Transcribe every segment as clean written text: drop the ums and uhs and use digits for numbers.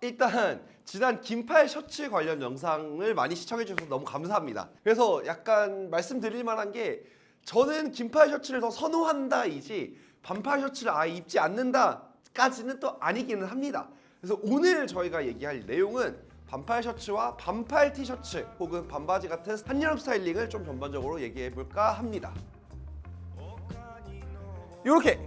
일단 지난 긴팔 셔츠 관련 영상을 많이 시청해 주셔서 너무 감사합니다. 그래서 약간 말씀드릴 만한 게 저는 긴팔 셔츠를 더 선호한다이지 반팔 셔츠를 아예 입지 않는다까지는 또 아니기는 합니다. 그래서 오늘 저희가 얘기할 내용은 반팔 셔츠와 반팔 티셔츠 혹은 반바지 같은 한여름 스타일링을 좀 전반적으로 얘기해 볼까 합니다. 이렇게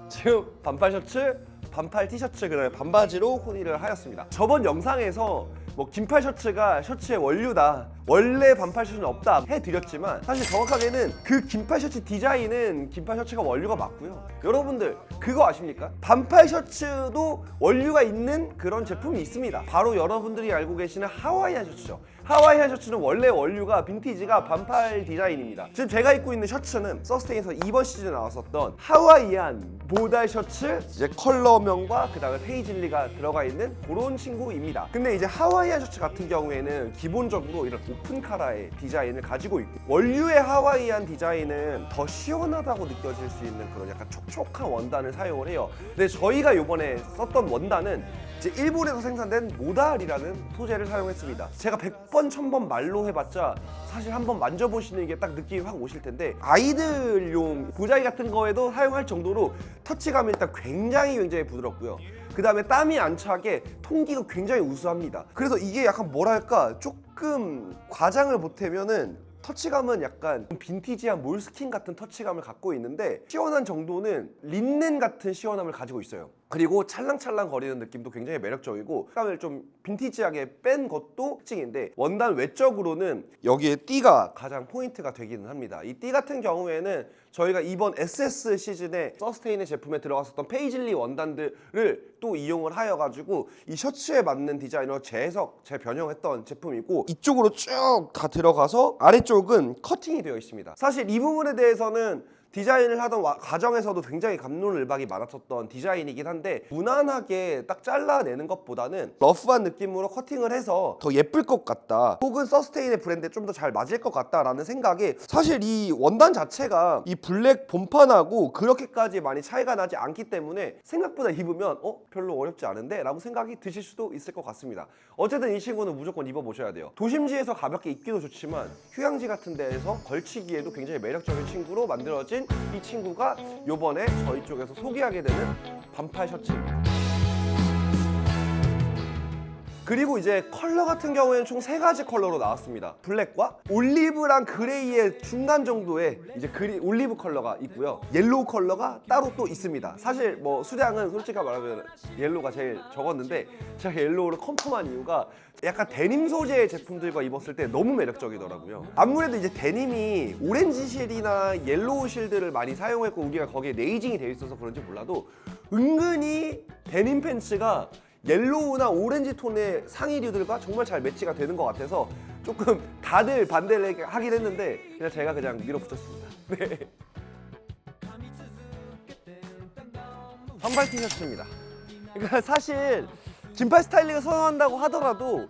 지금 반팔 셔츠, 반팔 티셔츠, 그다음에 반바지로 코디를 하였습니다. 저번 영상에서 뭐 긴팔 셔츠가 셔츠의 원류다, 원래 반팔 셔츠는 없다 해드렸지만 사실 정확하게는 그 긴팔 셔츠 디자인은 긴팔 셔츠가 원류가 맞고요. 여러분들 그거 아십니까? 반팔 셔츠도 원류가 있는 그런 제품이 있습니다. 바로 여러분들이 알고 계시는 하와이안 셔츠죠. 하와이안 셔츠는 원래 원류가 빈티지가 반팔 디자인입니다. 지금 제가 입고 있는 셔츠는 서스테인에서 이번 시즌에 나왔었던 하와이안 모달 셔츠, 이제 컬러명과 그 다음에 페이즐리가 들어가 있는 그런 친구입니다. 근데 이제 하와이안 셔츠 같은 경우에는 기본적으로 이런 오픈 카라의 디자인을 가지고 있고, 원류의 하와이안 디자인은 더 시원하다고 느껴질 수 있는 그런 약간 촉촉한 원단을 사용을 해요. 근데 저희가 이번에 썼던 원단은 이제 일본에서 생산된 모달이라는 소재를 사용했습니다. 제가 100번 1000번 말로 해봤자 사실 한번 만져보시는 게 딱 느낌이 확 오실 텐데, 아이들용 보자기 같은 거에도 사용할 정도로 터치감이 일단 굉장히 부드럽고요. 그 다음에 땀이 안 차게 통기가 굉장히 우수합니다. 그래서 이게 약간 뭐랄까 조금 과장을 보태면은 터치감은 약간 빈티지한 몰스킨 같은 터치감을 갖고 있는데, 시원한 정도는 린넨 같은 시원함을 가지고 있어요. 그리고 찰랑찰랑 거리는 느낌도 굉장히 매력적이고, 색감을 좀 빈티지하게 뺀 것도 특징인데, 원단 외적으로는 여기에 띠가 가장 포인트가 되기는 합니다. 이 띠 같은 경우에는 저희가 이번 SS 시즌에 서스테인의 제품에 들어갔었던 페이즐리 원단들을 또 이용을 하여가지고 이 셔츠에 맞는 디자인으로 재변형했던 제품이고, 이쪽으로 쭉 다 들어가서 아래쪽은 커팅이 되어 있습니다. 사실 이 부분에 대해서는 디자인을 하던 과정에서도 굉장히 갑론을박이 많았었던 디자인이긴 한데, 무난하게 딱 잘라내는 것보다는 러프한 느낌으로 커팅을 해서 더 예쁠 것 같다, 혹은 서스테인의 브랜드에 좀 더 잘 맞을 것 같다라는 생각에, 사실 이 원단 자체가 이 블랙 본판하고 그렇게까지 많이 차이가 나지 않기 때문에 생각보다 입으면 별로 어렵지 않은데? 라고 생각이 드실 수도 있을 것 같습니다. 어쨌든 이 친구는 무조건 입어보셔야 돼요. 도심지에서 가볍게 입기도 좋지만 휴양지 같은 데에서 걸치기에도 굉장히 매력적인 친구로 만들어진 이 친구가 요번에 저희 쪽에서 소개하게 되는 반팔 셔츠입니다. 그리고 이제 컬러 같은 경우에는 총 3가지 컬러로 나왔습니다. 블랙과 올리브랑 그레이의 중간 정도의 이제 올리브 컬러가 있고요. 옐로우 컬러가 따로 또 있습니다. 사실 뭐 수량은 솔직히 말하면 옐로우가 제일 적었는데, 제가 옐로우를 컨펌한 이유가 약간 데님 소재의 제품들과 입었을 때 너무 매력적이더라고요. 아무래도 이제 데님이 오렌지 실이나 옐로우 실들을 많이 사용했고, 우리가 거기에 네이징이 되어 있어서 그런지 몰라도 은근히 데님 팬츠가 옐로우나 오렌지 톤의 상의류들과 정말 잘 매치가 되는 것 같아서 조금 다들 반대를 하긴 했는데 제가 그냥 밀어붙였습니다. 네. 반팔 티셔츠입니다. 그러니까 사실 긴팔 스타일링을 선호한다고 하더라도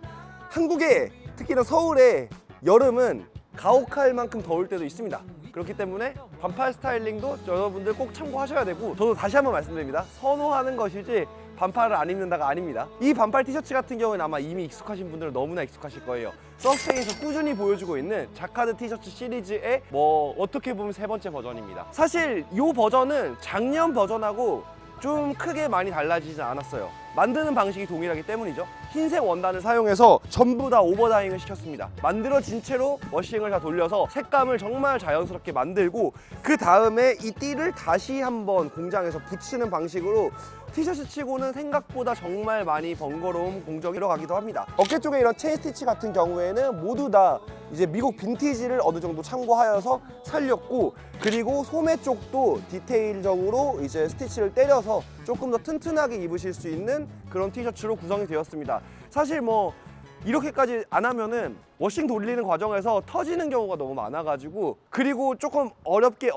한국에, 특히나 서울에 여름은 가혹할 만큼 더울 때도 있습니다. 그렇기 때문에 반팔 스타일링도 여러분들 꼭 참고하셔야 되고, 저도 다시 한번 말씀드립니다. 선호하는 것이지 반팔을 안 입는다가 아닙니다. 이 반팔 티셔츠 같은 경우는 아마 이미 익숙하신 분들은 너무나 익숙하실 거예요. 서스테인에서 꾸준히 보여주고 있는 자카드 티셔츠 시리즈의 어떻게 보면 3번째 버전입니다. 사실 이 버전은 작년 버전하고 좀 크게 많이 달라지지 않았어요. 만드는 방식이 동일하기 때문이죠. 흰색 원단을 사용해서 전부 다 오버다잉을 시켰습니다. 만들어진 채로 워싱을 다 돌려서 색감을 정말 자연스럽게 만들고, 그 다음에 이 띠를 다시 한번 공장에서 붙이는 방식으로 티셔츠 치고는 생각보다 정말 많이 번거로운 공정이 들어가기도 합니다. 어깨 쪽에 이런 체인 스티치 같은 경우에는 모두 다 이제 미국 빈티지를 어느 정도 참고하여서 살렸고, 그리고 소매 쪽도 디테일적으로 이제 스티치를 때려서 조금 더 튼튼하게 입으실 수 있는 그런 티셔츠로 구성이 되었습니다. 사실 뭐 이렇게까지 안 하면은 워싱 돌리는 과정에서 터지는 경우가 너무 많아가지고, 그리고 조금 어렵게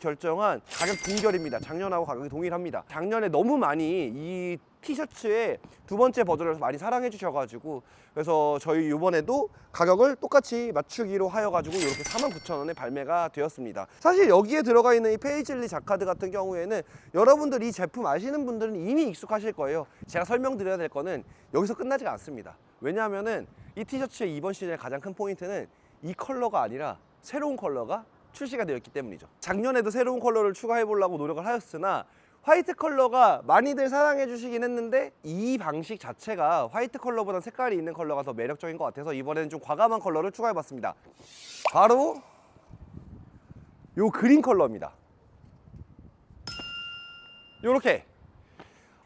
결정한 가격 동결입니다. 작년하고 가격이 동일합니다. 작년에 너무 많이 이 티셔츠의 두 번째 버전을 많이 사랑해 주셔가지고 그래서 저희 이번에도 가격을 똑같이 맞추기로 하여가지고 이렇게 49,000원에 발매가 되었습니다. 사실 여기에 들어가 있는 이 페이즐리 자카드 같은 경우에는 여러분들 이 제품 아시는 분들은 이미 익숙하실 거예요. 제가 설명드려야 될 거는 여기서 끝나지가 않습니다. 왜냐하면은 이 티셔츠의 이번 시즌의 가장 큰 포인트는 이 컬러가 아니라 새로운 컬러가 출시가 되었기 때문이죠. 작년에도 새로운 컬러를 추가해 보려고 노력을 하였으나 화이트 컬러가 많이들 사랑해 주시긴 했는데 이 방식 자체가 화이트 컬러보다 색깔이 있는 컬러가 더 매력적인 것 같아서 이번에는 좀 과감한 컬러를 추가해 봤습니다. 바로 요 그린 컬러입니다. 요렇게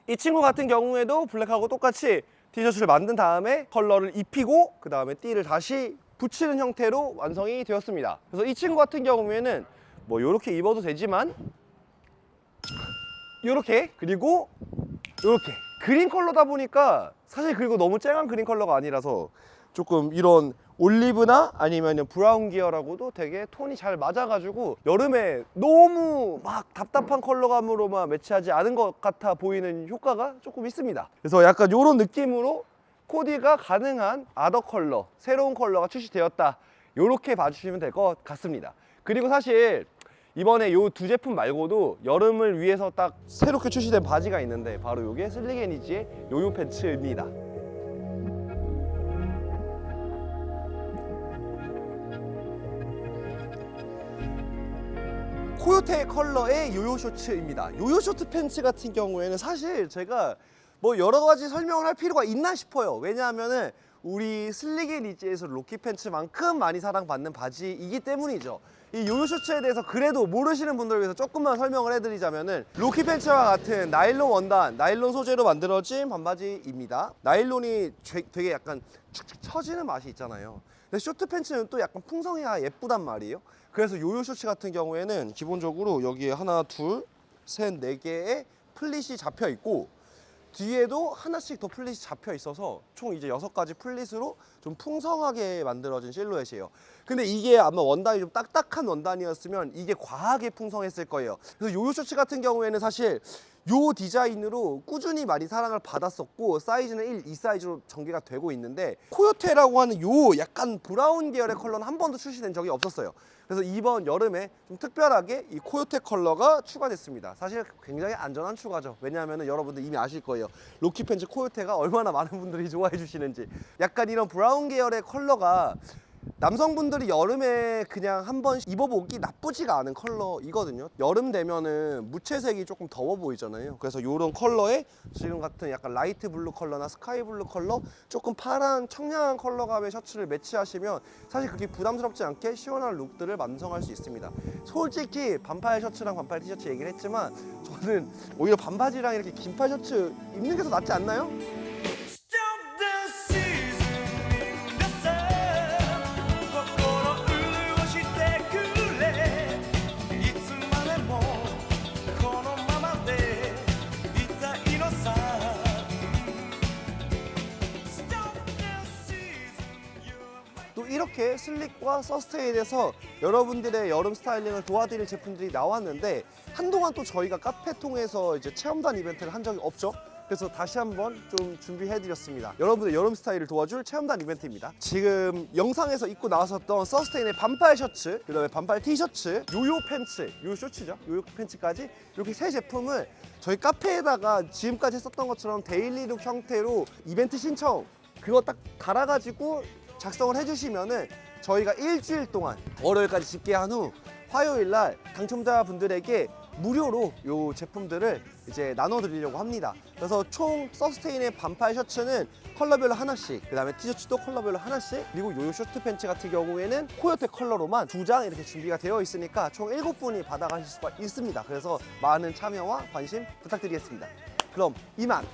이 친구 같은 경우에도 블랙하고 똑같이 티셔츠를 만든 다음에 컬러를 입히고 그 다음에 띠를 다시 붙이는 형태로 완성이 되었습니다. 그래서 이 친구 같은 경우에는 뭐 요렇게 입어도 되지만 요렇게 그리고 요렇게 그린 컬러다 보니까 사실 그리고 너무 쨍한 그린 컬러가 아니라서 조금 이런 올리브나 아니면 브라운 계열하고도 되게 톤이 잘 맞아가지고 여름에 너무 막 답답한 컬러감으로만 매치하지 않은 것 같아 보이는 효과가 조금 있습니다. 그래서 약간 이런 느낌으로 코디가 가능한 아더 컬러, 새로운 컬러가 출시되었다, 이렇게 봐주시면 될 것 같습니다. 그리고 사실 이번에 이 두 제품 말고도 여름을 위해서 딱 새롭게 출시된 바지가 있는데 바로 이게 슬릭앤이지의 요요 팬츠입니다. 코요테 컬러의 요요 쇼츠입니다. 요요 쇼트 팬츠 같은 경우에는 사실 제가 뭐 여러 가지 설명을 할 필요가 있나 싶어요. 왜냐하면은 우리 슬릭앤이지에서 로키 팬츠만큼 많이 사랑받는 바지이기 때문이죠. 이 요요 쇼츠에 대해서 그래도 모르시는 분들을 위해서 조금만 설명을 해드리자면은 로키 팬츠와 같은 나일론 원단, 나일론 소재로 만들어진 반바지입니다. 나일론이 되게 약간 축축 처지는 맛이 있잖아요. 근데 쇼트 팬츠는 또 약간 풍성해야 예쁘단 말이에요. 그래서 요요 쇼츠 같은 경우에는 기본적으로 여기에 하나, 둘, 셋, 네 개의 플릿이 잡혀 있고 뒤에도 하나씩 더 플릿이 잡혀 있어서 총 이제 6가지 플릿으로 좀 풍성하게 만들어진 실루엣이에요. 근데 이게 아마 원단이 좀 딱딱한 원단이었으면 이게 과하게 풍성했을 거예요. 그래서 요요 쇼츠 같은 경우에는 사실 요 디자인으로 꾸준히 많이 사랑을 받았었고 사이즈는 1, 2 사이즈로 전개가 되고 있는데 코요테라고 하는 요 약간 브라운 계열의 컬러는 한 번도 출시된 적이 없었어요. 그래서 이번 여름에 좀 특별하게 이 코요테 컬러가 추가됐습니다. 사실 굉장히 안전한 추가죠. 왜냐하면 여러분들 이미 아실 거예요. 로키 팬츠 코요테가 얼마나 많은 분들이 좋아해 주시는지. 약간 이런 브라운 계열의 컬러가 남성분들이 여름에 그냥 한번 입어보기 나쁘지가 않은 컬러이거든요. 여름 되면은 무채색이 조금 더워 보이잖아요. 그래서 이런 컬러에 지금 같은 약간 라이트 블루 컬러나 스카이 블루 컬러, 조금 파란 청량한 컬러감의 셔츠를 매치하시면 사실 그렇게 부담스럽지 않게 시원한 룩들을 완성할 수 있습니다. 솔직히 반팔 셔츠랑 반팔 티셔츠 얘기를 했지만 저는 오히려 반바지랑 이렇게 긴팔 셔츠 입는 게 더 낫지 않나요? 또 이렇게 슬릭과 서스테인에서 여러분들의 여름 스타일링을 도와드릴 제품들이 나왔는데 한동안 또 저희가 카페 통해서 이제 체험단 이벤트를 한 적이 없죠. 그래서 다시 한번 좀 준비해드렸습니다. 여러분의 여름 스타일을 도와줄 체험단 이벤트입니다. 지금 영상에서 입고 나왔었던 서스테인의 반팔 셔츠, 그 다음에 반팔 티셔츠, 요요 팬츠, 요요 쇼츠죠. 요요 팬츠까지 이렇게 세 제품을 저희 카페에다가 지금까지 했었던 것처럼 데일리룩 형태로 이벤트 신청 그거 딱 달아가지고 작성을 해주시면은 저희가 일주일 동안 월요일까지 집계한 후 화요일날 당첨자분들에게 무료로 이 제품들을 이제 나눠드리려고 합니다. 그래서 총 서스테인의 반팔 셔츠는 컬러별로 하나씩, 그 다음에 티셔츠도 컬러별로 하나씩, 그리고 요요 쇼트 팬츠 같은 경우에는 코요테 컬러로만 2장 이렇게 준비가 되어 있으니까 총 7분이 받아가실 수가 있습니다. 그래서 많은 참여와 관심 부탁드리겠습니다. 그럼 이만